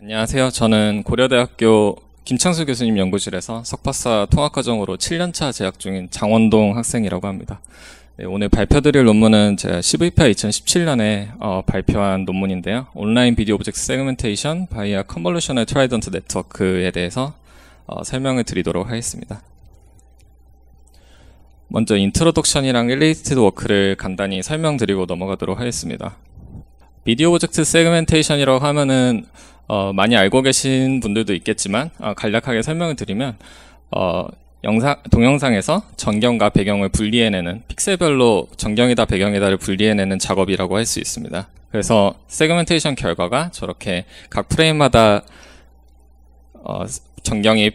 안녕하세요. 저는 고려대학교 김창수 교수님 연구실에서 석박사 통합과정으로 7년차 재학 중인 장원동 학생이라고 합니다. 네, 오늘 발표드릴 논문은 제가 CVPR 2017년에 발표한 논문인데요. 온라인 비디오 오브젝트 세그멘테이션 바이아 컨볼루셔널 트라이던트 네트워크에 대해서 설명을 드리도록 하겠습니다. 먼저 인트로덕션이랑 릴레이티드 워크를 간단히 설명드리고 넘어가도록 하겠습니다. 비디오 오브젝트 세그멘테이션이라고 하면은 많이 알고 계신 분들도 있겠지만 간략하게 설명을 드리면 동영상에서 전경과 배경을 분리해내는 픽셀별로 전경이다 배경이다를 분리해내는 작업이라고 할 수 있습니다. 그래서 세그멘테이션 결과가 저렇게 각 프레임마다 전경이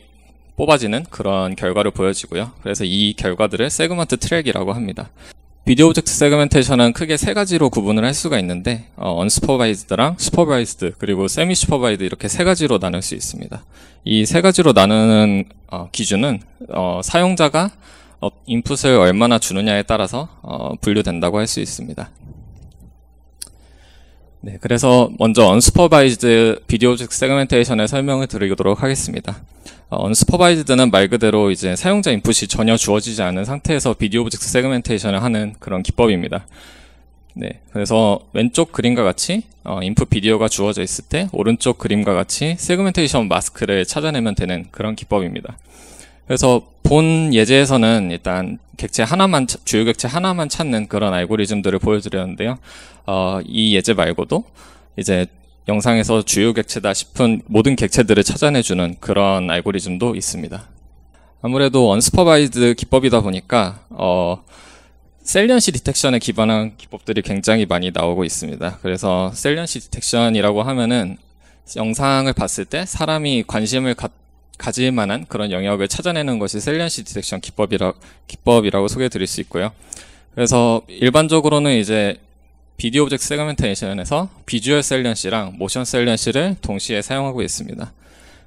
뽑아지는 그런 결과를 보여지고요. 그래서 이 결과들을 세그먼트 트랙이라고 합니다. 비디오 오브젝트 세그멘테이션은 크게 세 가지로 구분을 할 수가 있는데 언슈퍼바이즈드랑 슈퍼바이즈드 그리고 세미 슈퍼바이즈드 이렇게 세 가지로 나눌 수 있습니다. 이 세 가지로 나누는 기준은 사용자가 인풋을 얼마나 주느냐에 따라서 분류된다고 할 수 있습니다. 네, 그래서 먼저 언슈퍼바이즈드 비디오 오브젝트 세그멘테이션의 설명을 드리도록 하겠습니다. 언슈퍼바이즈드는 말 그대로 이제 사용자 인풋이 전혀 주어지지 않은 상태에서 비디오 오브젝트 세그멘테이션을 하는 그런 기법입니다. 네, 그래서 왼쪽 그림과 같이 인풋 비디오가 주어져 있을 때 오른쪽 그림과 같이 세그멘테이션 마스크를 찾아내면 되는 그런 기법입니다. 그래서 본 예제에서는 일단 객체 하나만, 주요 객체 하나만 찾는 그런 알고리즘들을 보여드렸는데요. 이 예제 말고도 이제 영상에서 주요 객체다 싶은 모든 객체들을 찾아내주는 그런 알고리즘도 있습니다. 아무래도 언슈퍼바이즈드 기법이다 보니까 셀리언시 디텍션에 기반한 기법들이 굉장히 많이 나오고 있습니다. 그래서 셀리언시 디텍션이라고 하면은 영상을 봤을 때 사람이 관심을 가질 만한 그런 영역을 찾아내는 것이 셀리언시 디텍션 기법이라고 소개해 드릴 수 있고요. 그래서 일반적으로는 이제 비디오 오브젝트 세그멘테이션에서 비주얼 셀리언시랑 모션 셀리언시를 동시에 사용하고 있습니다.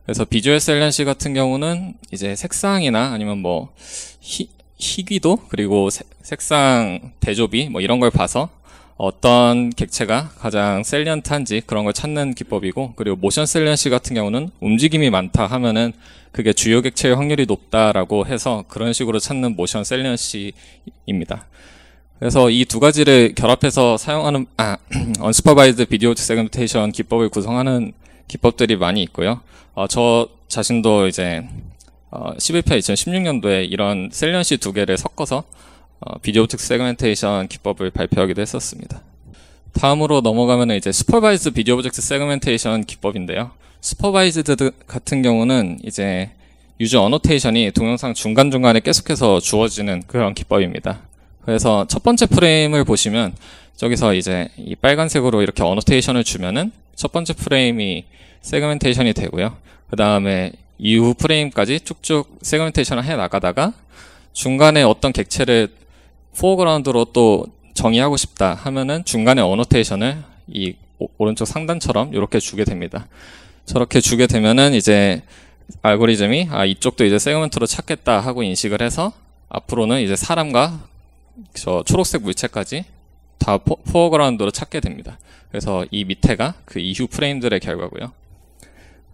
그래서 비주얼 셀리언시 같은 경우는 이제 색상이나 아니면 뭐 희귀도 그리고 색상 대조비 뭐 이런 걸 봐서 어떤 객체가 가장 셀리언트한지 그런 걸 찾는 기법이고, 그리고 모션 셀리언시 같은 경우는 움직임이 많다 하면은 그게 주요 객체의 확률이 높다라고 해서 그런 식으로 찾는 모션 셀리언시입니다. 그래서 이 두 가지를 결합해서 사용하는 언슈퍼바이즈드 비디오 세그멘테이션 기법을 구성하는 기법들이 많이 있고요. 저 자신도 이제 CVPR 2016년도에 이런 셀리언시 두 개를 섞어서 비디오 오브젝트 세그멘테이션 기법을 발표하기도 했었습니다. 다음으로 넘어가면 이제 슈퍼바이즈드 비디오 오브젝트 세그멘테이션 기법인데요. 슈퍼바이즈드 같은 경우는 이제 유저 어노테이션이 동영상 중간중간에 계속해서 주어지는 그런 기법입니다. 그래서 첫 번째 프레임을 보시면 저기서 이제 이 빨간색으로 이렇게 어노테이션을 주면은 첫 번째 프레임이 세그멘테이션이 되고요. 그 다음에 이후 프레임까지 쭉쭉 세그멘테이션을 해 나가다가 중간에 어떤 객체를 포어그라운드로 또 정의하고 싶다 하면은 중간에 어노테이션을 이 오른쪽 상단처럼 이렇게 주게 됩니다. 저렇게 주게 되면은 이제 알고리즘이 이쪽도 이제 세그멘트로 찾겠다 하고 인식을 해서 앞으로는 이제 사람과 저 초록색 물체까지 다 포어그라운드로 찾게 됩니다. 그래서 이 밑에가 그 이후 프레임들의 결과고요.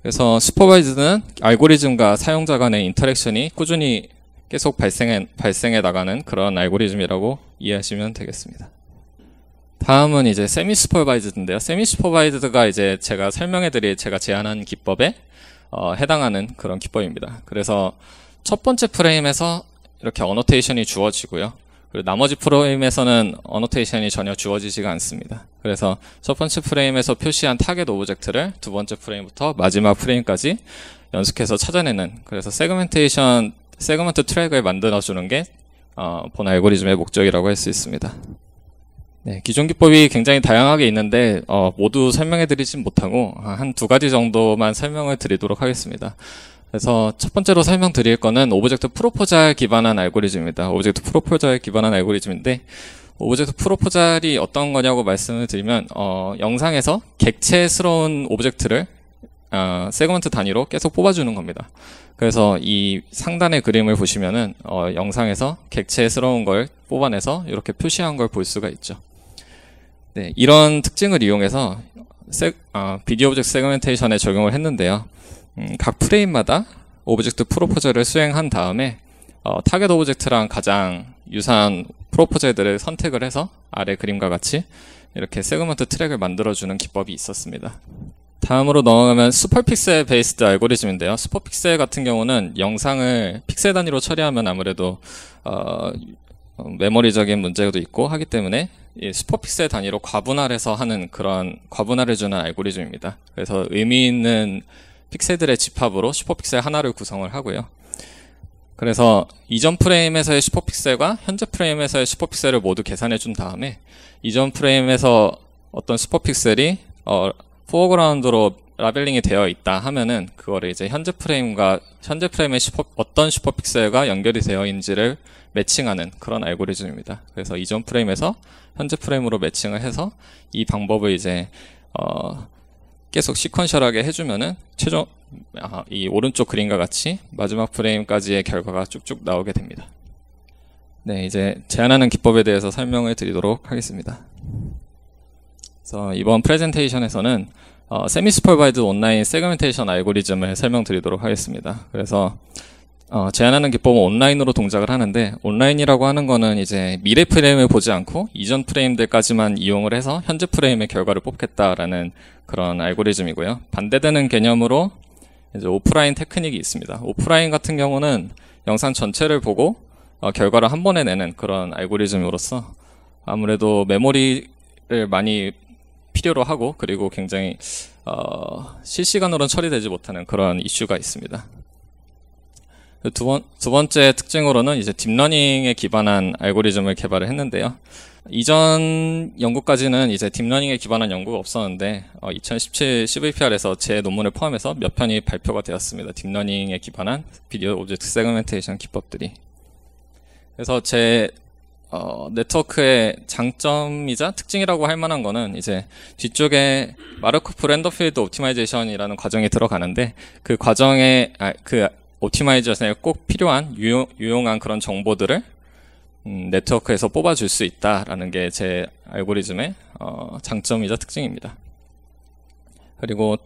그래서 슈퍼바이즈드는 알고리즘과 사용자 간의 인터랙션이 꾸준히 계속 발생해 나가는 그런 알고리즘이라고 이해하시면 되겠습니다. 다음은 이제 세미 슈퍼바이즈드인데요. 세미 슈퍼바이즈드가 이제 제가 제가 제안한 기법에 해당하는 그런 기법입니다. 그래서 첫 번째 프레임에서 이렇게 어노테이션이 주어지고요. 그리고 나머지 프레임에서는 어노테이션이 전혀 주어지지가 않습니다. 그래서 첫 번째 프레임에서 표시한 타겟 오브젝트를 두 번째 프레임부터 마지막 프레임까지 연속해서 찾아내는, 그래서 세그먼트 트랙을 만들어주는 게 본 알고리즘의 목적이라고 할 수 있습니다. 네, 기존 기법이 굉장히 다양하게 있는데 모두 설명해드리진 못하고 한 두 가지 정도만 설명을 드리도록 하겠습니다. 그래서 첫 번째로 설명드릴 거는 오브젝트 프로포잘 기반한 알고리즘입니다. 오브젝트 프로포잘 기반한 알고리즘인데, 오브젝트 프로포잘이 어떤 거냐고 말씀을 드리면 영상에서 객체스러운 오브젝트를 세그먼트 단위로 계속 뽑아주는 겁니다. 그래서 이 상단의 그림을 보시면은 영상에서 객체스러운 걸 뽑아내서 이렇게 표시한 걸 볼 수가 있죠. 네, 이런 특징을 이용해서 비디오 오브젝트 세그멘테이션에 적용을 했는데요. 각 프레임마다 오브젝트 프로포즈를 수행한 다음에 타겟 오브젝트랑 가장 유사한 프로포즈들을 선택을 해서 아래 그림과 같이 이렇게 세그먼트 트랙을 만들어주는 기법이 있었습니다. 다음으로 넘어가면 슈퍼픽셀 베이스드 알고리즘인데요. 슈퍼픽셀 같은 경우는 영상을 픽셀 단위로 처리하면 아무래도 메모리적인 문제도 있고 하기 때문에 이 슈퍼픽셀 단위로 과분할해서 하는 그런 과분할해주는 알고리즘입니다. 그래서 의미 있는 픽셀들의 집합으로 슈퍼픽셀 하나를 구성을 하고요. 그래서 이전 프레임에서의 슈퍼픽셀과 현재 프레임에서의 슈퍼픽셀을 모두 계산해 준 다음에 이전 프레임에서 어떤 슈퍼픽셀이 포어그라운드로 라벨링이 되어 있다 하면은 그거를 이제 현재 프레임의 어떤 슈퍼픽셀과 연결이 되어 있는지를 매칭하는 그런 알고리즘입니다. 그래서 이전 프레임에서 현재 프레임으로 매칭을 해서 이 방법을 이제 계속 시퀀셜하게 해주면은 최종 이 오른쪽 그림과 같이 마지막 프레임까지의 결과가 쭉쭉 나오게 됩니다. 네, 이제 제한하는 기법에 대해서 설명을 드리도록 하겠습니다. 그래서 이번 프레젠테이션에서는 세미 슈퍼바이드 온라인 세그멘테이션 알고리즘을 설명드리도록 하겠습니다. 그래서 제한하는 기법은 온라인으로 동작을 하는데 온라인이라고 하는 거는 이제 미래 프레임을 보지 않고 이전 프레임들까지만 이용을 해서 현재 프레임의 결과를 뽑겠다라는 그런 알고리즘이고요. 반대되는 개념으로 이제 오프라인 테크닉이 있습니다. 오프라인 같은 경우는 영상 전체를 보고 결과를 한 번에 내는 그런 알고리즘으로서 아무래도 메모리를 많이 필요로 하고 그리고 굉장히 실시간으로는 처리되지 못하는 그런 이슈가 있습니다. 두 번째 특징으로는 이제 딥러닝에 기반한 알고리즘을 개발을 했는데요. 이전 연구까지는 이제 딥러닝에 기반한 연구가 없었는데 2017 CVPR에서 제 논문을 포함해서 몇 편이 발표가 되었습니다. 딥러닝에 기반한 비디오 오브젝트 세그멘테이션 기법들이. 그래서 제 네트워크의 장점이자 특징이라고 할 만한 거는 이제 뒤쪽에 마르코프 렌더 필드 옵티마이제이션이라는 과정이 들어가는데 그 과정에 그 옵티마이제이션에 꼭 필요한 유용한 그런 정보들을 네트워크에서 뽑아줄 수 있다라는 게 제 알고리즘의 장점이자 특징입니다. 그리고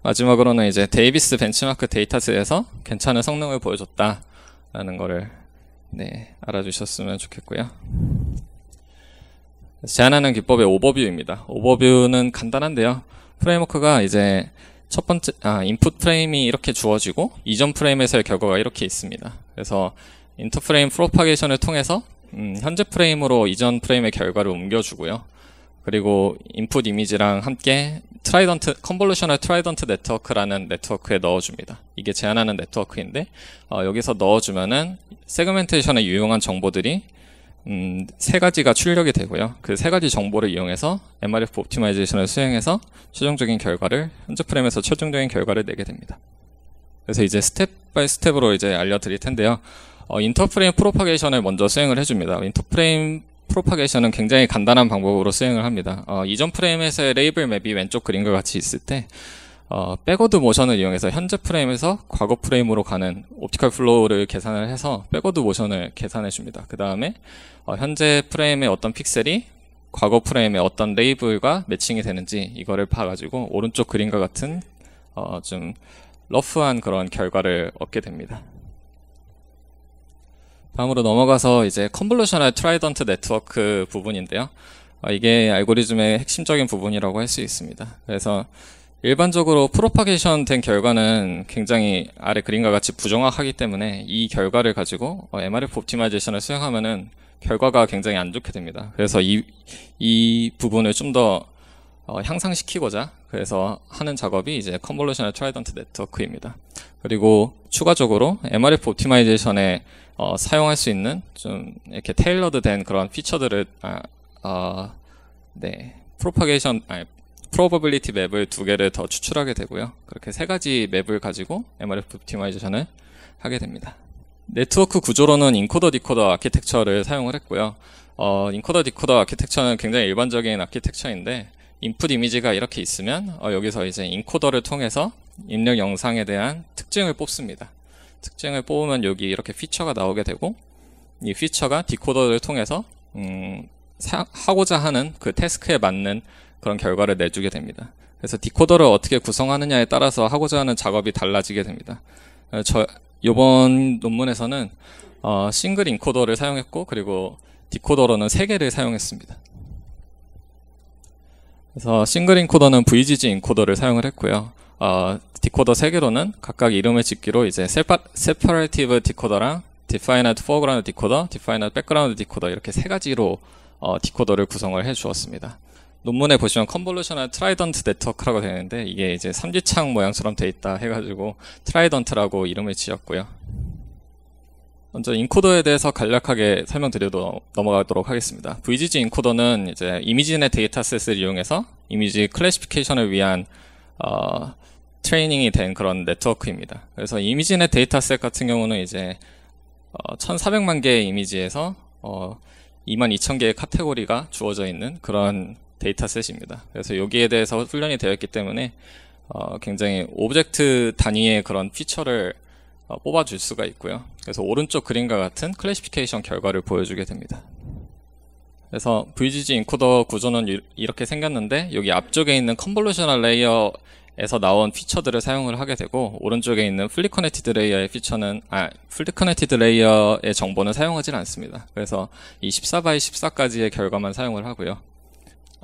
마지막으로는 이제 데이비스 벤치마크 데이터셋에서 괜찮은 성능을 보여줬다라는 거를 알아주셨으면 좋겠고요. 제한하는 기법의 오버뷰입니다. 오버뷰는 간단한데요. 프레임워크가 이제 첫 번째, 인풋 프레임이 이렇게 주어지고 이전 프레임에서의 결과가 이렇게 있습니다. 그래서 인터프레임 프로파게이션을 통해서 현재 프레임으로 이전 프레임의 결과를 옮겨주고요. 그리고 인풋 이미지랑 함께 컨볼루셔널 트라이던트 네트워크라는 네트워크에 넣어줍니다. 이게 제한하는 네트워크인데 여기서 넣어주면은 세그멘테이션에 유용한 정보들이 세 가지가 출력이 되고요. 그 세 가지 정보를 이용해서 MRF 옵티마이제이션을 수행해서 현재 프레임에서 최종적인 결과를 내게 됩니다. 그래서 이제 스텝 바이 스텝으로 이제 알려드릴 텐데요. 인터프레임 프로파게이션을 먼저 수행을 해줍니다. 인터프레임 프로파게이션은 굉장히 간단한 방법으로 수행을 합니다. 이전 프레임에서의 레이블 맵이 왼쪽 그림과 같이 있을 때 백워드 모션을 이용해서 현재 프레임에서 과거 프레임으로 가는 옵티컬 플로우를 계산을 해서 백워드 모션을 계산해 줍니다. 그 다음에 현재 프레임의 어떤 픽셀이 과거 프레임의 어떤 레이블과 매칭이 되는지 이거를 봐가지고 오른쪽 그림과 같은 좀 러프한 그런 결과를 얻게 됩니다. 다음으로 넘어가서 이제 컨볼루셔널 트라이던트 네트워크 부분인데요. 이게 알고리즘의 핵심적인 부분이라고 할 수 있습니다. 그래서 일반적으로 프로파게이션 된 결과는 굉장히 아래 그림과 같이 부정확하기 때문에 이 결과를 가지고 MRF 옵티마이제이션을 수행하면은 결과가 굉장히 안 좋게 됩니다. 그래서 이 부분을 좀 더 향상시키고자 그래서 하는 작업이 이제 컨볼루셔널 트라이던트 네트워크입니다. 그리고 추가적으로 MRF 옵티마이제이션에 사용할 수 있는 좀 이렇게 테일러드 된 그런 피처들을 프로버빌리티 맵을 2개를 더 추출하게 되고요. 그렇게 3가지 맵을 가지고 MRF 옵티마이제이션을 하게 됩니다. 네트워크 구조로는 인코더 디코더 아키텍처를 사용을 했고요. 인코더 디코더 아키텍처는 굉장히 일반적인 아키텍처인데 인풋 이미지가 이렇게 있으면 여기서 이제 인코더를 통해서 입력 영상에 대한 특징을 뽑습니다. 특징을 뽑으면 여기 이렇게 피처가 나오게 되고 이 피처가 디코더를 통해서 하고자 하는 그 태스크에 맞는 그런 결과를 내주게 됩니다. 그래서 디코더를 어떻게 구성하느냐에 따라서 하고자 하는 작업이 달라지게 됩니다. 이번 논문에서는 싱글 인코더를 사용했고, 그리고 디코더로는 3개를 사용했습니다. 그래서 싱글 인코더는 VGG 인코더를 사용을 했고요. 디코더 3개로는 각각 이름을 짓기로 이제 세퍼레이티브 디코더랑 디파이너드 포어그라운드 디코더, 디파이너드 백그라운드 디코더 이렇게 3가지로 디코더를 구성을 해 주었습니다. 논문에 보시면 컨볼루셔널 트라이던트 네트워크라고 되어 있는데, 이게 이제 삼지창 모양처럼 되어 있다 해가지고 트라이던트라고 이름을 지었고요. 먼저 인코더에 대해서 간략하게 설명드리도록 넘어가도록 하겠습니다. VGG 인코더는 이제 이미지넷 데이터셋을 이용해서 이미지 클래시피케이션을 위한 트레이닝이 된 그런 네트워크입니다. 그래서 이미지넷 데이터셋 같은 경우는 이제 1400만 개의 이미지에서 22,000개의 카테고리가 주어져 있는 그런 데이터셋입니다. 그래서 여기에 대해서 훈련이 되어 있기 때문에 굉장히 오브젝트 단위의 그런 피처를 뽑아줄 수가 있고요. 그래서 오른쪽 그림과 같은 클래시피케이션 결과를 보여주게 됩니다. 그래서 VGG 인코더 구조는 이렇게 생겼는데, 여기 앞쪽에 있는 컨볼루셔널 레이어에서 나온 피처들을 사용을 하게 되고, 오른쪽에 있는 풀리 커넥티드 레이어의 풀리 커넥티드 레이어의 정보는 사용하지 않습니다. 그래서 이 14x 14까지의 결과만 사용을 하고요.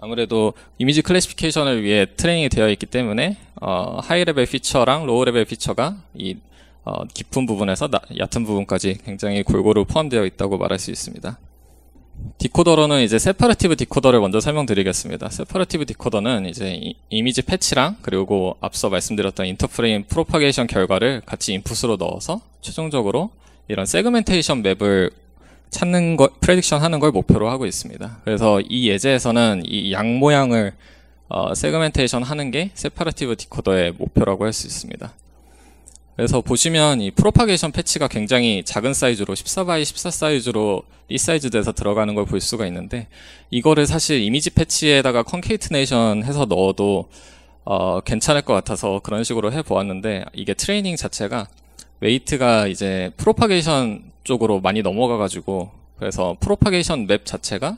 아무래도 이미지 클래시피케이션을 위해 트레이닝이 되어 있기 때문에 하이 레벨 피처랑 로우 레벨 피처가 이 깊은 부분에서 얕은 부분까지 굉장히 골고루 포함되어 있다고 말할 수 있습니다. 디코더로는 이제 세퍼레이티브 디코더를 먼저 설명드리겠습니다. 세퍼레이티브 디코더는 이제 이미지 패치랑 그리고 앞서 말씀드렸던 인터프레임 프로파게이션 결과를 같이 인풋으로 넣어서 최종적으로 이런 세그멘테이션 맵을 찾는 거, 프레딕션 하는 걸 목표로 하고 있습니다. 그래서 이 예제에서는 이 양 모양을 세그멘테이션 하는 게 세퍼레이티브 디코더의 목표라고 할 수 있습니다. 그래서 보시면 이 프로파게이션 패치가 굉장히 작은 사이즈로 14x 14 사이즈로 리사이즈 돼서 들어가는 걸 볼 수가 있는데, 이거를 사실 이미지 패치에다가 컨케이트네이션 해서 넣어도 괜찮을 것 같아서 그런 식으로 해 보았는데, 이게 트레이닝 자체가 웨이트가 이제 프로파게이션 쪽으로 많이 넘어가 가지고, 그래서 프로파게이션 맵 자체가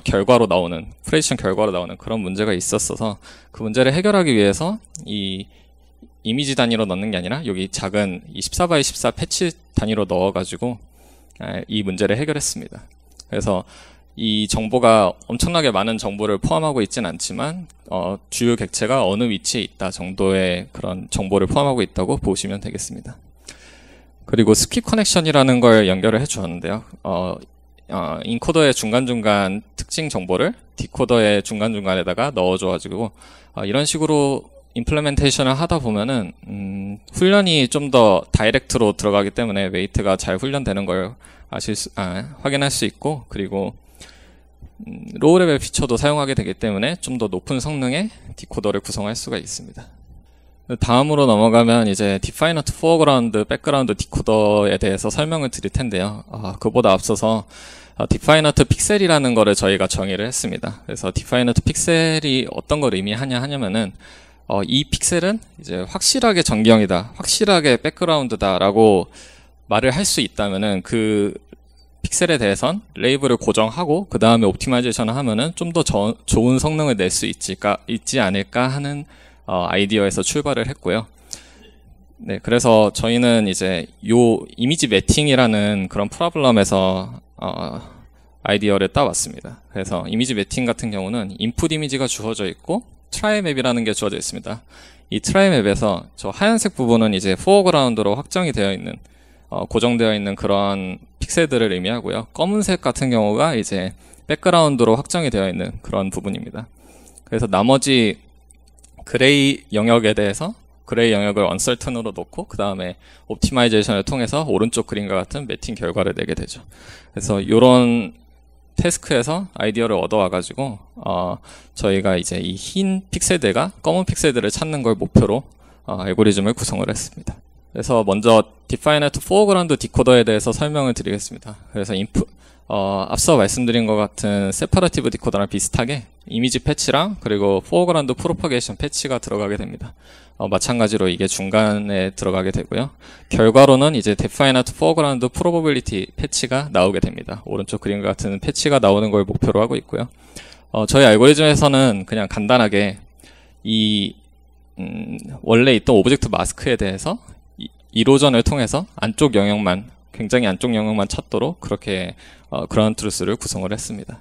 결과로 나오는, 프레디션 결과로 나오는 그런 문제가 있었어서, 그 문제를 해결하기 위해서 이 이미지 단위로 넣는 게 아니라 여기 작은 14x 14 패치 단위로 넣어가지고 이 문제를 해결했습니다. 그래서 이 정보가 엄청나게 많은 정보를 포함하고 있진 않지만 주요 객체가 어느 위치에 있다 정도의 그런 정보를 포함하고 있다고 보시면 되겠습니다. 그리고 스킵 커넥션이라는 걸 연결을 해 주었는데요. 인코더의 중간중간 특징 정보를 디코더의 중간중간에다가 넣어줘가지고 이런 식으로 임플레멘테이션을 하다 보면은 훈련이 좀 더 다이렉트로 들어가기 때문에 웨이트가 잘 훈련되는 걸 확인할 수 있고, 그리고 로우 레벨 피처도 사용하게 되기 때문에 좀 더 높은 성능의 디코더를 구성할 수가 있습니다. 다음으로 넘어가면 이제 디파이너드 포어그라운드, 백그라운드 디코더에 대해서 설명을 드릴 텐데요. 그보다 앞서서 디파이너드 픽셀이라는 거를 저희가 정의를 했습니다. 그래서 디파이너드 픽셀이 어떤 걸 의미하냐면은 이 픽셀은 이제 확실하게 전경이다, 확실하게 백그라운드다라고 말을 할 수 있다면은 그 픽셀에 대해선 레이블을 고정하고 그 다음에 옵티마이제이션을 하면은 좀 더 좋은 성능을 낼 수 있지 않을까 하는 아이디어에서 출발을 했고요. 네, 그래서 저희는 이제 요 이미지 매팅이라는 그런 프로블럼에서 아이디어를 따왔습니다. 그래서 이미지 매팅 같은 경우는 인풋 이미지가 주어져 있고 트라이 맵이라는 게 주어져 있습니다. 이 트라이 맵에서 저 하얀색 부분은 이제 포어그라운드로 확정이 되어 있는 고정되어 있는 그런 픽셀들을 의미하고요. 검은색 같은 경우가 이제 백그라운드로 확정이 되어 있는 그런 부분입니다. 그래서 나머지 그레이 영역에 대해서 그레이 영역을 언설튼으로 놓고 그 다음에 옵티마이제이션을 통해서 오른쪽 그림과 같은 매팅 결과를 내게 되죠. 그래서 이런 태스크에서 아이디어를 얻어와가지고 저희가 이제 이 흰 픽셀들과 검은 픽셀들을 찾는 걸 목표로 알고리즘을 구성을 했습니다. 그래서 먼저 디파이너드 포어그라운드 디코더에 대해서 설명을 드리겠습니다. 그래서 앞서 말씀드린 것 같은 세퍼레이티브 디코더랑 비슷하게 이미지 패치랑 그리고 포어그라운드 프로파게이션 패치가 들어가게 됩니다. 마찬가지로 이게 중간에 들어가게 되고요. 결과로는 이제 디파이너드 포어그라운드 프로버빌리티 패치가 나오게 됩니다. 오른쪽 그림과 같은 패치가 나오는 걸 목표로 하고 있고요. 저희 알고리즘에서는 그냥 간단하게 원래 있던 오브젝트 마스크에 대해서 1호전을 통해서 안쪽 영역만, 굉장히 안쪽 영역만 찾도록 그렇게 그라운드 트루스를 구성을 했습니다.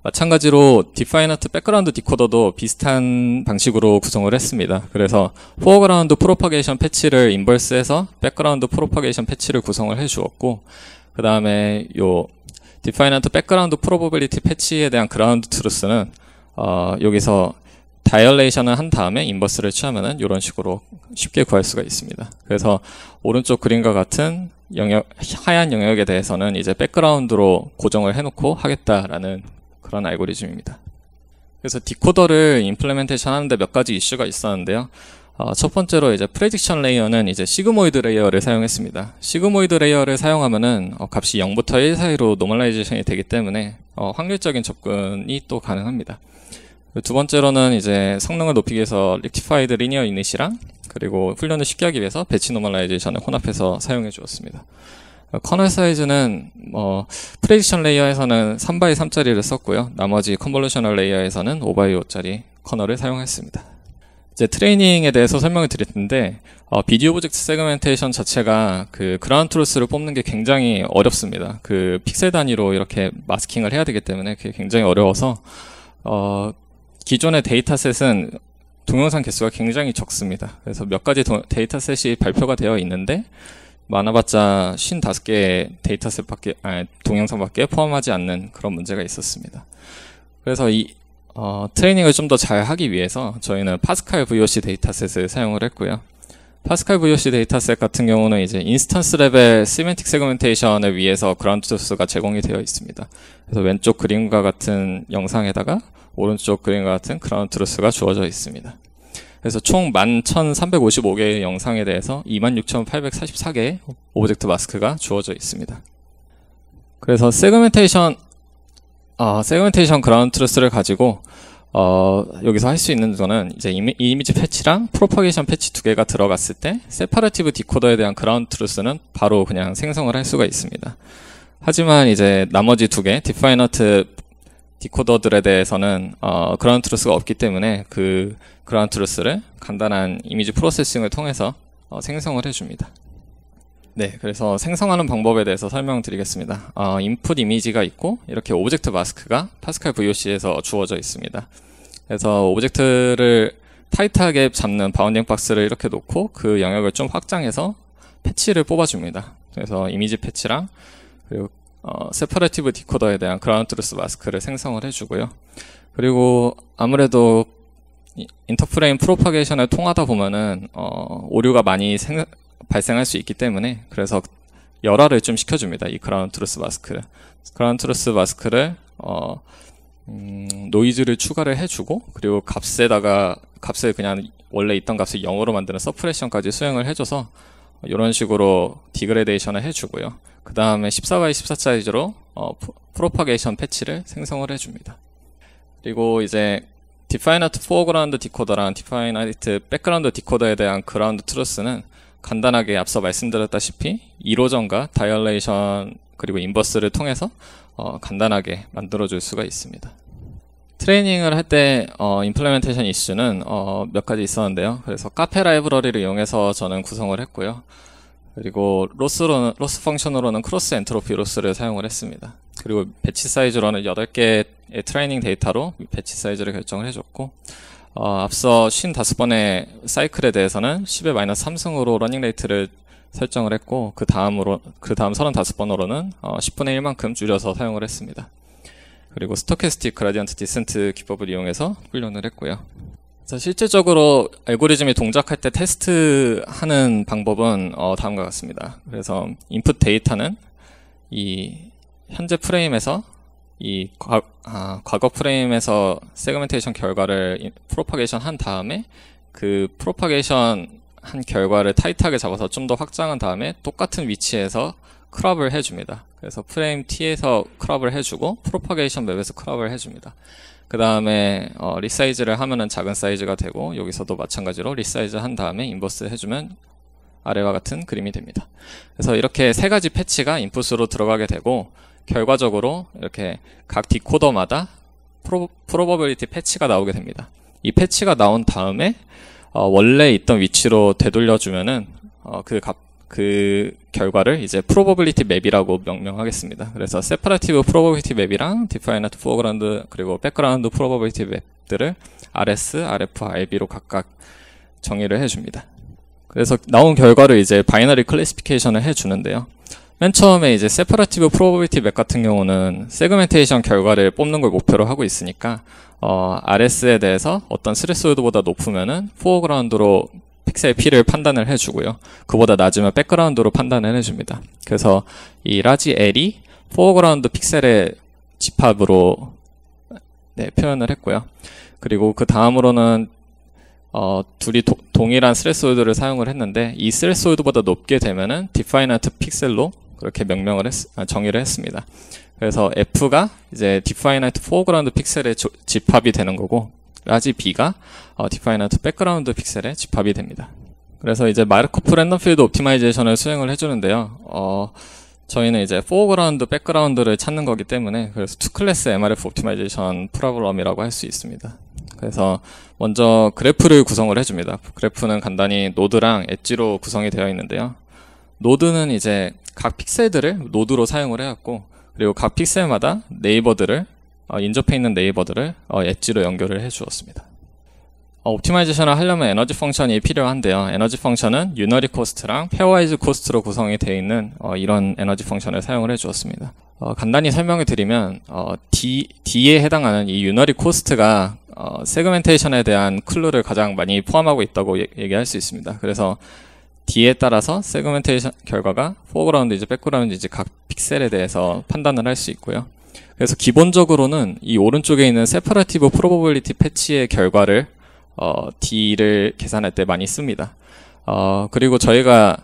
마찬가지로 디파이너트 백그라운드 디코더도 비슷한 방식으로 구성을 했습니다. 그래서 포어그라운드 프로파게이션 패치를 인버스해서 백그라운드 프로파게이션 패치를 구성을 해주었고, 그 다음에 요 디파이너트 백그라운드 프로버빌리티 패치에 대한 그라운드 트루스는 여기서 다이얼레이션을 한 다음에 인버스를 취하면은 이런 식으로 쉽게 구할 수가 있습니다. 그래서 오른쪽 그림과 같은 하얀 영역에 대해서는 이제 백그라운드로 고정을 해놓고 하겠다라는 그런 알고리즘입니다. 그래서 디코더를 임플레멘테이션 하는데 몇 가지 이슈가 있었는데요. 첫 번째로 이제 프레딕션 레이어는 이제 시그모이드 레이어를 사용했습니다. 시그모이드 레이어를 사용하면은 값이 0부터 1 사이로 노멀라이제이션이 되기 때문에 확률적인 접근이 또 가능합니다. 두 번째로는 이제 성능을 높이기 위해서 렉티파이드 리니어 이닛이랑 그리고 훈련을 쉽게 하기 위해서 배치 노멀라이제이션을 혼합해서 사용해 주었습니다. 커널 사이즈는 프레딕션 레이어에서는 3x3짜리를 썼고요. 나머지 컨볼루셔널 레이어에서는 5x5짜리 커널을 사용했습니다. 이제 트레이닝에 대해서 설명을 드릴 텐데 비디오 오브젝트 세그멘테이션 자체가 그 그라운드 트루스를 뽑는 게 굉장히 어렵습니다. 그 픽셀 단위로 이렇게 마스킹을 해야 되기 때문에 그게 굉장히 어려워서 기존의 데이터셋은 동영상 개수가 굉장히 적습니다. 그래서 몇 가지 데이터셋이 발표가 되어 있는데 많아봤자 55개의 데이터셋밖에, 동영상밖에 포함하지 않는 그런 문제가 있었습니다. 그래서 트레이닝을 좀 더 잘 하기 위해서 저희는 파스칼 VOC 데이터셋을 사용을 했고요. 파스칼 VOC 데이터셋 같은 경우는 이제 인스턴스 레벨 시멘틱 세그멘테이션을 위해서 그라운드 트루스가 제공이 되어 있습니다. 그래서 왼쪽 그림과 같은 영상에다가 오른쪽 그림과 같은 그라운드 트루스가 주어져 있습니다. 그래서 총 11,355개의 영상에 대해서 26,844개의 오브젝트 마스크가 주어져 있습니다. 그래서 세그멘테이션 그라운드 트루스를 가지고 여기서 할 수 있는 거는 이제 이미지 패치랑 프로파게이션 패치 두 개가 들어갔을 때 세퍼레티브 디코더에 대한 그라운드 트루스는 바로 그냥 생성을 할 수가 있습니다. 하지만 이제 나머지 두 개 디파이너트 디코더들에 대해서는 그라운드 트루스가 없기 때문에 그 그라운드 트루스를 간단한 이미지 프로세싱을 통해서 생성을 해줍니다. 네, 그래서 생성하는 방법에 대해서 설명드리겠습니다. 인풋 이미지가 있고 이렇게 오브젝트 마스크가 파스칼 VOC에서 주어져 있습니다. 그래서 오브젝트를 타이트하게 잡는 바운딩 박스를 이렇게 놓고 그 영역을 좀 확장해서 패치를 뽑아줍니다. 그래서 이미지 패치랑 그리고 세퍼레티브 디코더에 대한 그라운드 트루스 마스크를 생성을 해주고요. 그리고 아무래도 인터프레임 프로파게이션을 통하다 보면은 오류가 많이 발생할 수 있기 때문에 그래서 열화를 좀 시켜줍니다. 이 그라운드 트루스 마스크를. 그라운드 트루스 마스크를 노이즈를 추가를 해주고 그리고 값을 그냥 원래 있던 값을 0으로 만드는 서프레션까지 수행을 해줘서 이런 식으로 디그레데이션을 해주고요. 그 다음에 14x14 사이즈로 프로파게이션 패치를 생성을 해줍니다. 그리고 이제 디파이너트 포어그라운드 디코더랑 디파이너트 백그라운드 디코더에 대한 그라운드 트루스는 간단하게 앞서 말씀드렸다시피 1호전과 다이얼레이션 그리고 인버스를 통해서 간단하게 만들어줄 수가 있습니다. 트레이닝을 할 때 임플레멘테이션 이슈는 몇 가지 있었는데요. 그래서 카페 라이브러리를 이용해서 저는 구성을 했고요. 그리고 로스 펑션으로는 크로스 엔트로피 로스를 사용을 했습니다. 그리고 배치 사이즈로는 8개의 트레이닝 데이터로 배치 사이즈를 결정을 해줬고 앞서 55번의 사이클에 대해서는 10의 마이너스 3승으로 러닝 레이트를 설정을 했고 그 다음 35번으로는 10분의 1만큼 줄여서 사용을 했습니다. 그리고 스토캐스틱 그라디언트 디센트 기법을 이용해서 훈련을 했고요. 실질적으로 알고리즘이 동작할 때 테스트하는 방법은 다음과 같습니다. 그래서 인풋 데이터는 이 현재 프레임에서 과거 프레임에서 세그멘테이션 결과를 프로파게이션 한 다음에 그 프로파게이션 한 결과를 타이트하게 잡아서 좀 더 확장한 다음에 똑같은 위치에서 크롭을 해줍니다. 그래서 프레임 T에서 크롭을 해주고 프로파게이션 맵에서 크롭을 해줍니다. 그 다음에 리사이즈를 하면은 작은 사이즈가 되고 여기서도 마찬가지로 리사이즈 한 다음에 인버스 해주면 아래와 같은 그림이 됩니다. 그래서 이렇게 세 가지 패치가 인풋으로 들어가게 되고 결과적으로 이렇게 각 디코더마다 프로버빌리티 패치가 나오게 됩니다. 이 패치가 나온 다음에 원래 있던 위치로 되돌려주면은 그 결과를 이제 probability map이라고 명명하겠습니다. 그래서 separative probability map이랑 definite foreground 그리고 background probability map들을 RS, RF, RB로 각각 정의를 해줍니다. 그래서 나온 결과를 이제 바이너리 클래시피케이션을 해주는데요. 맨 처음에 이제 separative probability map 같은 경우는 세그멘테이션 결과를 뽑는 걸 목표로 하고 있으니까 RS에 대해서 어떤 스레스홀드보다 높으면은 foreground로 픽셀 P를 판단을 해주고요. 그보다 낮으면 백그라운드로 판단을 해줍니다. 그래서 이 라지 L이 foreground 픽셀의 집합으로 표현을 했고요. 그리고 그 다음으로는 둘이 동일한 스레스홀드를 사용을 했는데 이 스레스홀드보다 높게 되면은 definite 픽셀로 그렇게 정의를 했습니다. 그래서 F가 이제 definite foreground 픽셀의 집합이 되는 거고 라지 B가 definite background 픽셀의 집합이 됩니다. 그래서 이제 마르코프 랜덤 필드 옵티마이제이션을 수행을 해주는데요. 저희는 이제 foreground, background를 찾는 거기 때문에 그래서 투 클래스 MRF 옵티마이제이션 프로블럼이라고 할 수 있습니다. 그래서 먼저 그래프를 구성을 해줍니다. 그래프는 간단히 노드랑 엣지로 구성이 되어 있는데요. 노드는 이제 각 픽셀들을 노드로 사용을 해왔고 그리고 각 픽셀마다 네이버들을 인접해 있는 네이버들을 엣지로 연결을 해 주었습니다. 옵티마이제이션을 하려면 에너지 펑션이 필요한데요. 에너지 펑션은 유너리 코스트랑 페어와이즈 코스트로 구성이 되어 있는 이런 에너지 펑션을 사용을 해 주었습니다. 간단히 설명을 드리면 D에 해당하는 이 유너리 코스트가 세그멘테이션에 대한 클루를 가장 많이 포함하고 있다고 얘기할 수 있습니다. 그래서 D에 따라서 세그멘테이션 결과가 포그라운드인지 백그라운드인지 각 픽셀에 대해서 판단을 할 수 있고요. 그래서 기본적으로는 이 오른쪽에 있는 세퍼러티브 프로버빌리티 패치의 결과를 D를 계산할 때 많이 씁니다. 그리고 저희가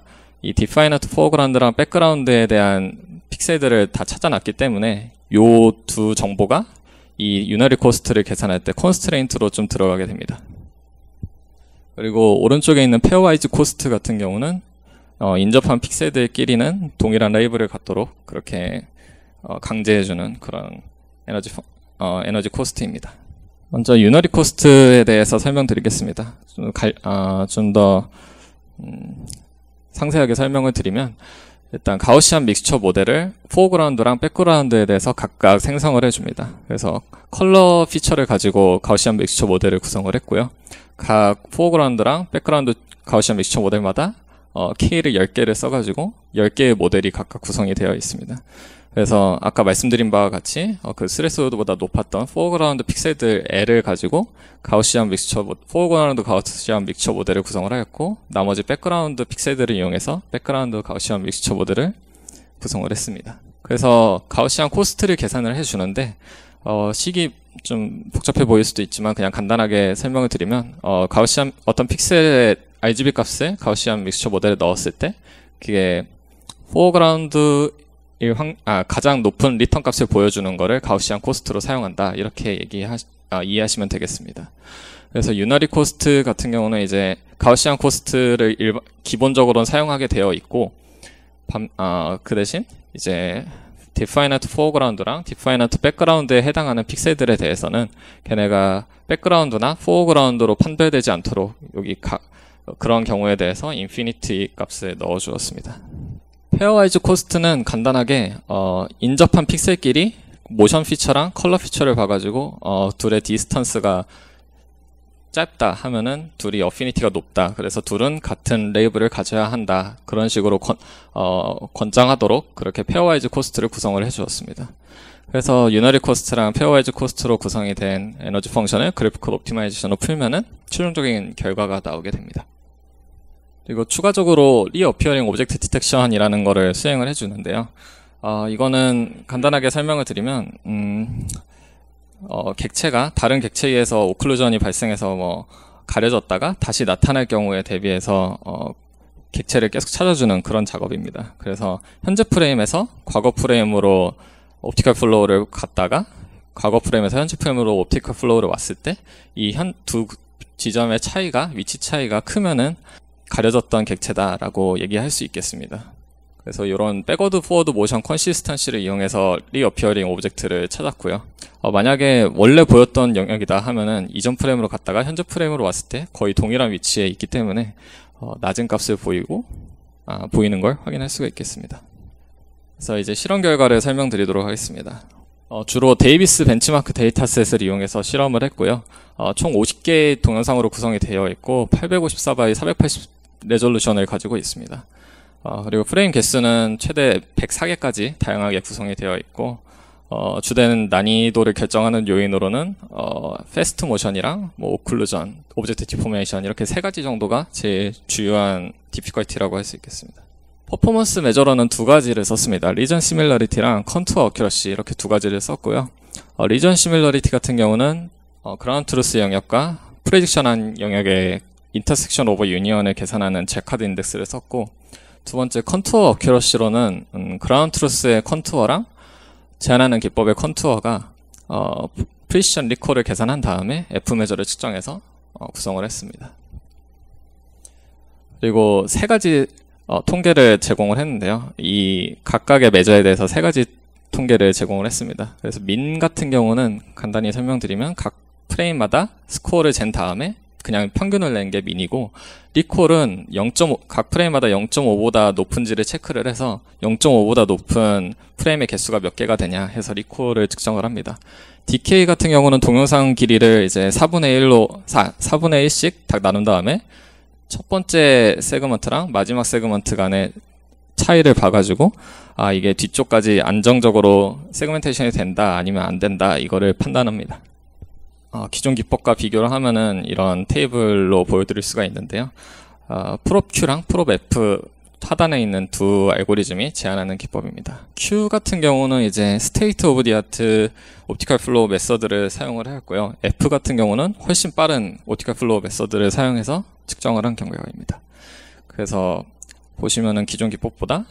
이 디파이너트 포그라운드랑 백그라운드에 대한 픽셀들을 다 찾아놨기 때문에 요 두 정보가 이 유너리 코스트를 계산할 때 컨스트레인트로 좀 들어가게 됩니다. 그리고 오른쪽에 있는 페어와이즈 코스트 같은 경우는 인접한 픽셀들끼리는 동일한 레이블을 갖도록 그렇게 강제해주는 그런 에너지 코스트입니다. 먼저 유너리 코스트에 대해서 설명드리겠습니다. 좀 더 상세하게 설명을 드리면 일단 가우시안 믹스처 모델을 포그라운드랑 백그라운드에 대해서 각각 생성을 해줍니다. 그래서 컬러 피처를 가지고 가우시안 믹스처 모델을 구성을 했고요. 각 포그라운드랑 백그라운드 가우시안 믹스처 모델마다 K를 10개를 써가지고 10개의 모델이 각각 구성이 되어 있습니다. 그래서 아까 말씀드린 바와 같이 그 스레스홀드보다 높았던 포그라운드 픽셀들 L을 가지고 포그라운드 가우시안 믹스처 모델을 구성을 하였고 나머지 백그라운드 픽셀들을 이용해서 백그라운드 가우시안 믹스처 모델을 구성을 했습니다. 그래서 가우시안 코스트를 계산을 해주는데 식이 좀 복잡해 보일 수도 있지만 그냥 간단하게 설명을 드리면 어떤 픽셀의 RGB 값을 가우시안 믹스처 모델에 넣었을 때 그게 포그라운드 가장 높은 리턴 값을 보여주는 거를 가우시안 코스트로 사용한다. 이렇게 이해하시면 되겠습니다. 그래서 유너리 코스트 같은 경우는 이제 가우시안 코스트를 기본적으로는 사용하게 되어 있고, 그 대신 이제 디파이너트 포어그라운드랑 디파이너트 백그라운드에 해당하는 픽셀들에 대해서는 걔네가 백그라운드나 포어그라운드로 판별되지 않도록 그런 경우에 대해서 인피니티 값을 넣어 주었습니다. 페어와이즈 코스트는 간단하게 인접한 픽셀끼리 모션 피처랑 컬러 피처를 봐가지고 둘의 디스턴스가 짧다 하면은 둘이 어피니티가 높다. 그래서 둘은 같은 레이블을 가져야 한다. 그런 식으로 권장하도록 그렇게 페어와이즈 코스트를 구성을 해주었습니다. 그래서 유너리 코스트랑 페어와이즈 코스트로 구성이 된 에너지 펑션을 그래피컬 옵티마이제이션으로 풀면은 최종적인 결과가 나오게 됩니다. 그리고 추가적으로 리어피어링 오브젝트 디텍션이라는 거를 수행을 해주는데요. 이거는 간단하게 설명을 드리면 객체가 다른 객체에 의해서 오클루전이 발생해서 가려졌다가 다시 나타날 경우에 대비해서 객체를 계속 찾아주는 그런 작업입니다. 그래서 현재 프레임에서 과거 프레임으로 옵티컬 플로우를 갔다가 과거 프레임에서 현재 프레임으로 옵티컬 플로우를 왔을 때 이 두 지점의 위치 차이가 크면은 가려졌던 객체다라고 얘기할 수 있겠습니다. 그래서 이런 백워드 포워드 모션 컨시스턴시를 이용해서 리어피어링 오브젝트를 찾았고요. 만약에 원래 보였던 영역이다 하면은 이전 프레임으로 갔다가 현재 프레임으로 왔을 때 거의 동일한 위치에 있기 때문에 낮은 값을 보이는 걸 확인할 수가 있겠습니다. 그래서 이제 실험 결과를 설명드리도록 하겠습니다. 주로 데이비스 벤치마크 데이터셋을 이용해서 실험을 했고요. 총 50개의 동영상으로 구성이 되어 있고 854x 480 레졸루션을 가지고 있습니다. 그리고 프레임 개수는 최대 104개까지 다양하게 구성이 되어 있고 주된 난이도를 결정하는 요인으로는 패스트 모션이랑 오클루전, 오브젝트 디포메이션 이렇게 세 가지 정도가 제일 주요한 디피컬티라고 할 수 있겠습니다. 퍼포먼스 메저러는 두 가지를 썼습니다. 리전 시밀러리티랑 컨투어 어큐러시 이렇게 두 가지를 썼고요. 리전 시밀러리티 같은 경우는 그라운드 트루스 영역과 프레딕션한 영역의 인터섹션 오버 유니언을 계산하는 제카드 인덱스를 썼고, 두 번째 컨투어 어큐러시로는 그라운드 트루스의 컨투어랑 제한하는 기법의 컨투어가 프리시션 리콜을 계산한 다음에 F 메저를 측정해서 구성을 했습니다. 그리고 세 가지 통계를 제공을 했는데요. 이 각각의 메저에 대해서 세 가지 통계를 제공을 했습니다. 그래서 민 같은 경우는 간단히 설명드리면 각 프레임마다 스코어를 잰 다음에 그냥 평균을 낸 게 민이고, 리콜은 0.5, 각 프레임마다 0.5보다 높은지를 체크를 해서 0.5보다 높은 프레임의 개수가 몇 개가 되냐 해서 리콜을 측정을 합니다. DK 같은 경우는 동영상 길이를 이제 4분의 1씩 딱 나눈 다음에 첫 번째 세그먼트랑 마지막 세그먼트 간의 차이를 봐가지고 이게 뒤쪽까지 안정적으로 세그멘테이션이 된다 아니면 안 된다 이거를 판단합니다. 기존 기법과 비교를 하면은 이런 테이블로 보여드릴 수가 있는데요. 프롭 Q랑 프롭 F 하단에 있는 두 알고리즘이 제한하는 기법입니다. Q 같은 경우는 이제 스테이트 오브 디 아트 옵티컬 플로우 메서드를 사용을 했고요. F 같은 경우는 훨씬 빠른 옵티컬 플로우 메서드를 사용해서 측정을 한 결과입니다. 그래서 보시면은 기존 기법보다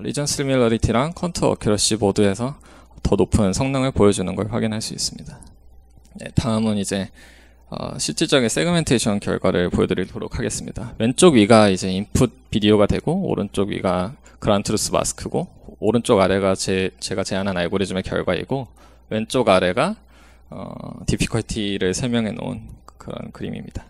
리전 시밀러리티랑 컨투어 어큐러시 모드에서 더 높은 성능을 보여주는 걸 확인할 수 있습니다. 네, 다음은 이제 실질적인 세그멘테이션 결과를 보여드리도록 하겠습니다. 왼쪽 위가 이제 인풋 비디오가 되고, 오른쪽 위가 그라운드 트루스 마스크고, 오른쪽 아래가 제가 제안한 알고리즘의 결과이고, 왼쪽 아래가 디피컬티를 설명해 놓은 그런 그림입니다.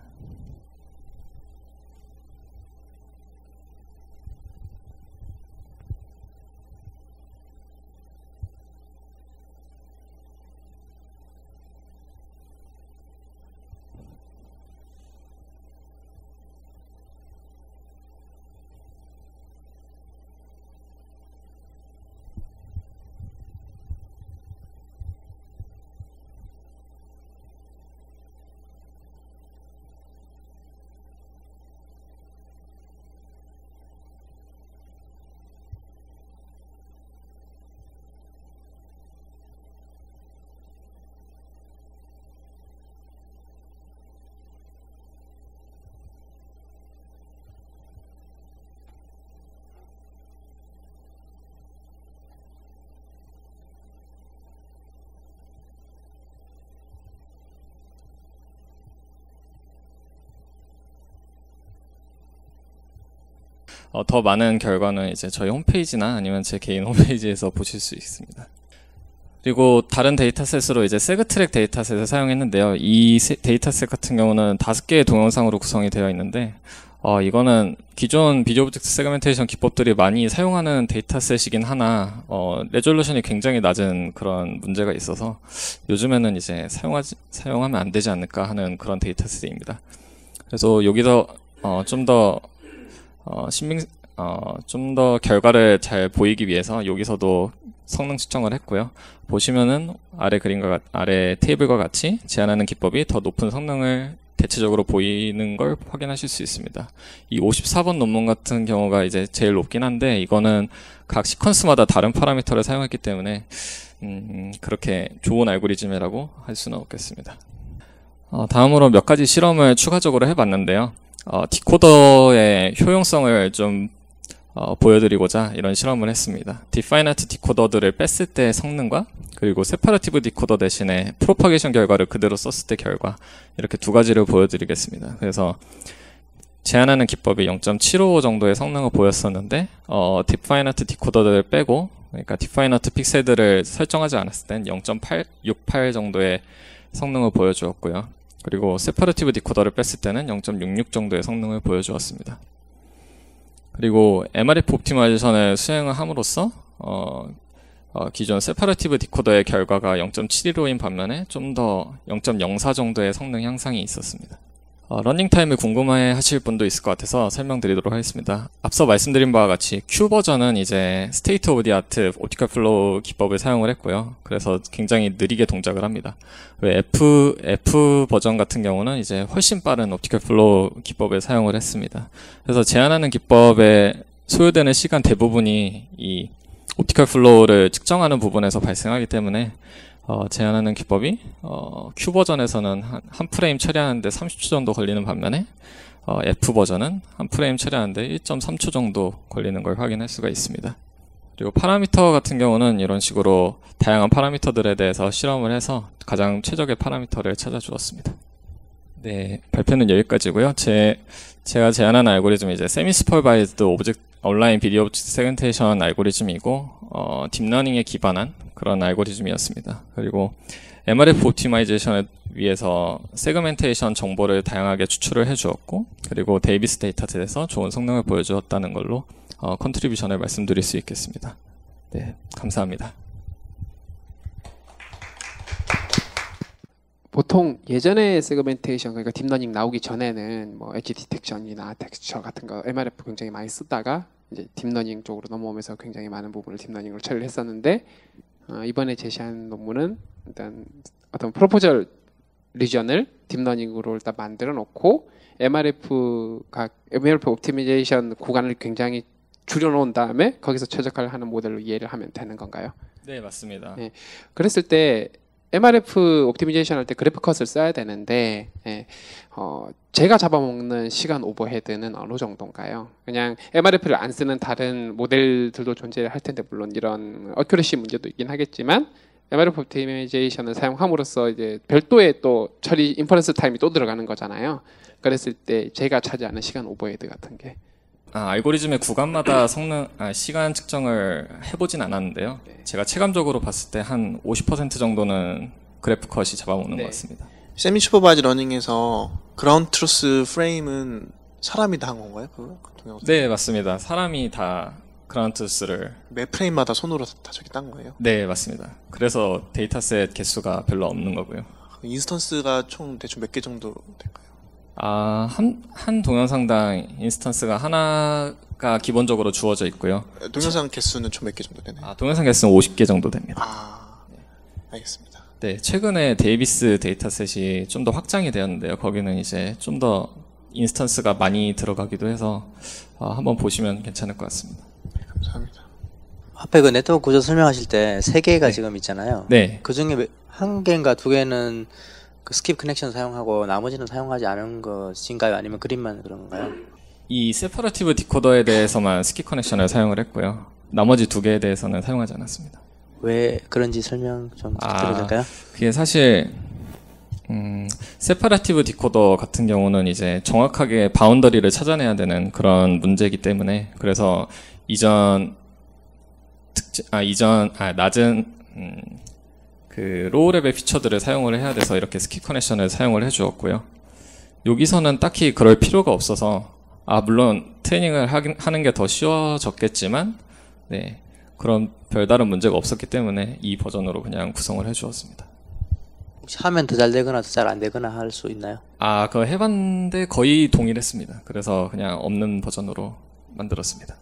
더 많은 결과는 이제 저희 홈페이지나 아니면 제 개인 홈페이지에서 보실 수 있습니다. 그리고 다른 데이터셋으로 이제 세그트랙 데이터셋을 사용했는데요. 이 데이터셋 같은 경우는 5개의 동영상으로 구성이 되어 있는데, 이거는 기존 비디오 오브젝트 세그멘테이션 기법들이 많이 사용하는 데이터셋이긴 하나, 레졸루션이 굉장히 낮은 그런 문제가 있어서 요즘에는 이제 사용하면 안 되지 않을까 하는 그런 데이터셋입니다. 그래서 여기서 좀 더 결과를 잘 보이기 위해서 여기서도 성능 측정을 했고요. 보시면은 아래 테이블과 같이 제한하는 기법이 더 높은 성능을 대체적으로 보이는 걸 확인하실 수 있습니다. 이 54번 논문 같은 경우가 이제 제일 높긴 한데, 이거는 각 시퀀스마다 다른 파라미터를 사용했기 때문에 그렇게 좋은 알고리즘이라고 할 수는 없겠습니다. 다음으로 몇 가지 실험을 추가적으로 해봤는데요. 디코더의 효용성을 좀 보여드리고자 이런 실험을 했습니다. 디파이나이트 디코더들을 뺐을 때 성능과, 그리고 세파라티브 디코더 대신에 프로파게이션 결과를 그대로 썼을 때 결과, 이렇게 두 가지를 보여드리겠습니다. 그래서 제한하는 기법이 0.755 정도의 성능을 보였었는데 디파이너트 디코더들을 빼고, 그러니까 디파이너트 픽셀들을 설정하지 않았을 땐 0.868 정도의 성능을 보여주었고요. 그리고 세퍼레티브 디코더를 뺐을 때는 0.66 정도의 성능을 보여주었습니다. 그리고 MRF 옵티마이제이션을 수행을 함으로써 기존 세퍼레티브 디코더의 결과가 0.715인 반면에 좀 더 0.04 정도의 성능 향상이 있었습니다. 러닝타임을 궁금해 하실 분도 있을 것 같아서 설명드리도록 하겠습니다. 앞서 말씀드린 바와 같이 Q 버전은 이제 스테이트 오브 디 아트 옵티컬 플로우 기법을 사용을 했고요. 그래서 굉장히 느리게 동작을 합니다. F 버전 같은 경우는 이제 훨씬 빠른 옵티컬 플로우 기법을 사용을 했습니다. 그래서 제한하는 기법에 소요되는 시간 대부분이 이 옵티컬 플로우를 측정하는 부분에서 발생하기 때문에 제한하는 기법이 Q 버전에서는 한 프레임 처리하는데 30초 정도 걸리는 반면에 F 버전은 한 프레임 처리하는데 1.3초 정도 걸리는 걸 확인할 수가 있습니다. 그리고 파라미터 같은 경우는 이런 식으로 다양한 파라미터들에 대해서 실험을 해서 가장 최적의 파라미터를 찾아주었습니다. 네, 발표는 여기까지고요. 제가 제안한 알고리즘이 이제 세미 슈퍼바이즈드 온라인 비디오 오브젝트 세그멘테이션 알고리즘이고 딥러닝에 기반한 그런 알고리즘이었습니다. 그리고 MRF 옵티마이제이션을 위해서 세그멘테이션 정보를 다양하게 추출을 해주었고, 그리고 데이비스 데이터셋에서 좋은 성능을 보여주었다는 걸로 컨트리뷰션을 말씀드릴 수 있겠습니다. 네, 감사합니다. 보통 예전에 세그멘테이션, 그러니까 딥러닝 나오기 전에는 뭐 엣지 디텍션이나 텍스처 같은 거 MRF 굉장히 많이 쓰다가 이제 딥러닝 쪽으로 넘어오면서 굉장히 많은 부분을 딥러닝으로 처리를 했었는데, 이번에 제시한 논문은 일단 어떤 프로포절 리전을 딥러닝으로 일단 만들어 놓고 MRF 옵티미제이션 구간을 굉장히 줄여 놓은 다음에 거기서 최적화를 하는 모델로 이해를 하면 되는 건가요? 네, 맞습니다. 네. 그랬을 때 MRF 옵티미제이션 할 때 그래프 컷을 써야 되는데, 제가 잡아먹는 시간 오버헤드는 어느 정도인가요? 그냥 MRF를 안 쓰는 다른 모델들도 존재할 텐데, 물론 이런 어큐러시 문제도 있긴 하겠지만 MRF 옵티미제이션을 사용함으로써 이제 별도의 또 처리 인퍼런스 타임이 또 들어가는 거잖아요. 그랬을 때 제가 차지하는 시간 오버헤드 같은 게. 알고리즘의 구간마다 시간 측정을 해보진 않았는데요. 네. 제가 체감적으로 봤을 때 한 50% 정도는 그래프 컷이 잡아먹는 네. 것 같습니다. 세미 슈퍼바이즈 러닝에서 그라운드 트루스 프레임은 사람이 다 한 건가요? 네, 맞습니다. 사람이 다 그라운트스를 매 프레임마다 손으로 다 저기 딴 거예요? 네, 맞습니다. 그래서 데이터셋 개수가 별로 없는 거고요. 인스턴스가 총 대충 몇 개 정도 될까요? 한 동영상당 인스턴스가 하나가 기본적으로 주어져 있고요. 동영상 개수는 총 몇 개 정도 되나요? 동영상 개수는 50개 정도 됩니다. 알겠습니다. 네, 최근에 데이비스 데이터셋이 좀 더 확장이 되었는데요. 거기는 이제 좀 더 인스턴스가 많이 들어가기도 해서 한번 보시면 괜찮을 것 같습니다. 네, 감사합니다. 앞에 그 네트워크 구조 설명하실 때 3개가 지금 있잖아요. 네. 그 중에 1개인가 2개는 그 스킵 커넥션 사용하고 나머지는 사용하지 않은 것인가요? 아니면 그림만 그런 건가요? 이 세퍼러티브 디코더에 대해서만 스킵 커넥션을 사용을 했고요. 나머지 2개에 대해서는 사용하지 않았습니다. 왜 그런지 설명 좀 드려도 될까요? 그게 사실 세퍼러티브 디코더 같은 경우는 이제 정확하게 바운더리를 찾아내야 되는 그런 문제이기 때문에, 그래서 낮은 그 로우 레벨 피처들을 사용을 해야 돼서 이렇게 스킵 커넥션을 사용을 해주었고요. 여기서는 딱히 그럴 필요가 없어서, 물론 트레이닝을 하는 게 더 쉬워졌겠지만, 네, 그런 별다른 문제가 없었기 때문에 이 버전으로 그냥 구성을 해주었습니다. 혹시 하면 더 잘 되거나 더 잘 안 되거나 할 수 있나요? 그거 해봤는데 거의 동일했습니다. 그래서 그냥 없는 버전으로 만들었습니다.